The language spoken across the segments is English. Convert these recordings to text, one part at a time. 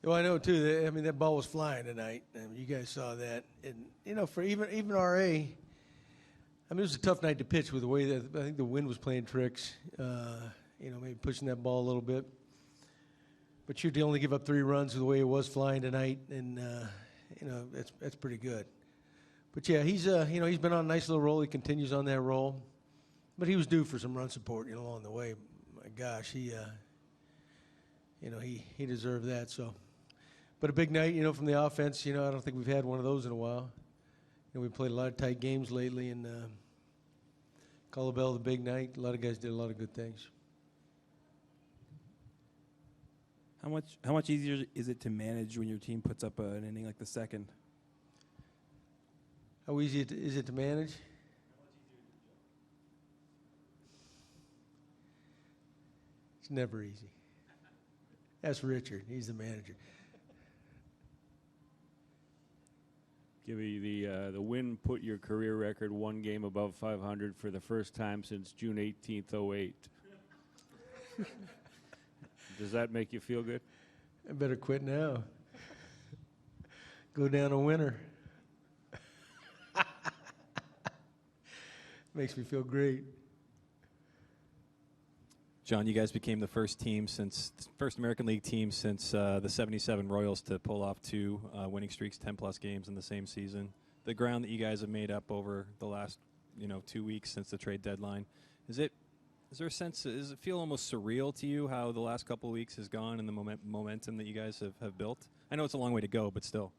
Well, I know too. That ball was flying tonight. You guys saw that, and for even RA, it was a tough night to pitch with the way that I think the wind was playing tricks. Maybe pushing that ball a little bit. But you only give up 3 runs with the way it was flying tonight, and that's pretty good. But yeah, he's been on a nice little roll. He continues on that roll, but he was due for some run support along the way. My gosh, he deserved that. So. But a big night, from the offense. I don't think we've had one of those in a while. We played a lot of tight games lately, and Colabell, the big night. A lot of guys did a lot of good things. How much easier is it to manage when your team puts up an inning like the second? How easy is it to manage? It's never easy. That's Richard. He's the manager. Gibby, the win put your career record 1 game above 500 for the first time since June 18th, 08. Does that make you feel good? I better quit now. Go down a winner. Makes me feel great. John, you guys became the first American League team since the '77 Royals to pull off 2 winning streaks, 10-plus games in the same season. The ground that you guys have made up over the last 2 weeks since the trade deadline, is there a sense? Does it feel almost surreal to you how the last couple of weeks has gone and the momentum that you guys have built? I know it's a long way to go, but still.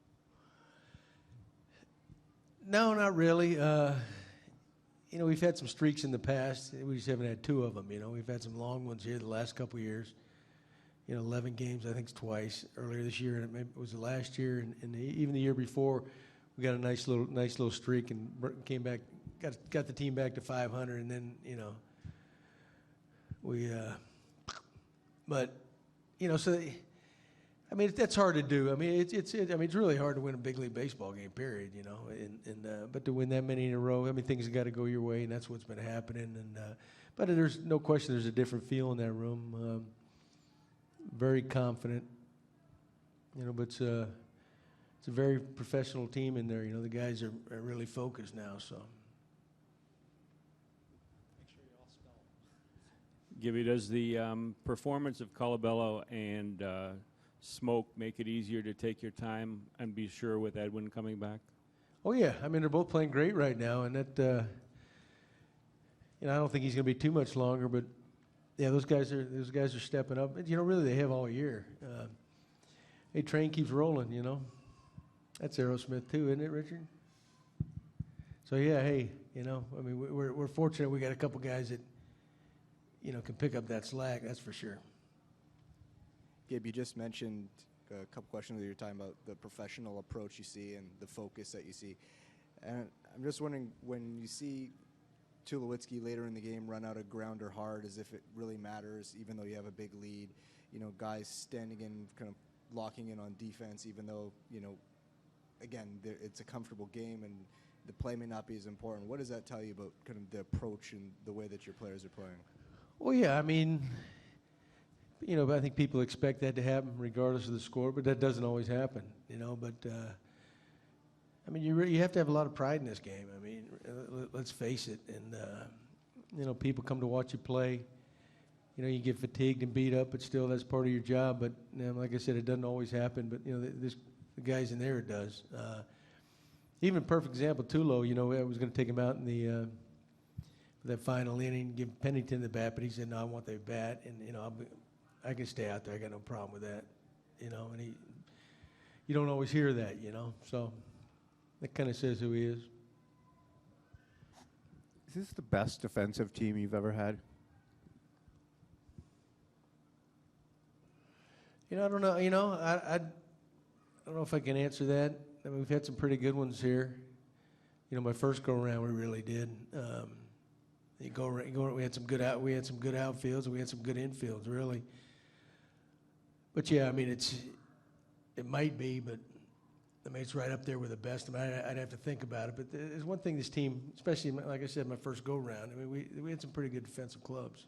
No, not really. We've had some streaks in the past. We just haven't had 2 of them. We've had some long ones here the last couple of years. 11 games, I think, twice. Earlier this year, and it was the last year, and even the year before, we got a nice little streak and came back, got the team back to 500, and then so. That's hard to do. It's really hard to win a big league baseball game, period. But to win that many in a row, things have got to go your way, and that's what's been happening. But there's no question, there's a different feel in that room. Very confident, but it's a very professional team in there. The guys are really focused now. So. Gibby, does the performance of Colabello and Smoke make it easier to take your time and be sure with Edwin coming back? Oh yeah, they're both playing great right now, and that I don't think he's going to be too much longer. But yeah, those guys are stepping up. Really they have all year. Hey, train keeps rolling. That's Aerosmith too, isn't it, Richard? So yeah, hey, we're fortunate we got a couple guys that can pick up that slack. That's for sure. Gabe, you just mentioned a couple questions that you're talking about the professional approach you see and the focus that you see. And I'm just wondering, when you see Tulowitzki later in the game run out a grounder hard as if it really matters, even though you have a big lead, guys standing in, kind of locking in on defense, even though, again, it's a comfortable game and the play may not be as important. What does that tell you about kind of the approach and the way that your players are playing? Well, yeah, I think people expect that to happen regardless of the score, but that doesn't always happen, But, you have to have a lot of pride in this game. Let's face it. And, people come to watch you play. You get fatigued and beat up, but still that's part of your job. But, like I said, it doesn't always happen. But, the guys in there, it does. Even a perfect example, Tulo, I was going to take him out in that final inning, give Pennington the bat, but he said, no, I want the bat. And, I can stay out there. I got no problem with that, and you don't always hear that, so that kind of says who he is. Is this the best defensive team you've ever had? I don't know. I don't know if I can answer that. We've had some pretty good ones here. My first go around, we really did. We had some good outfields, and we had some good infields, really. But yeah, it might be, but it's right up there with the best. I'd have to think about it. But there's one thing this team, especially like I said, my first go round. We had some pretty good defensive clubs.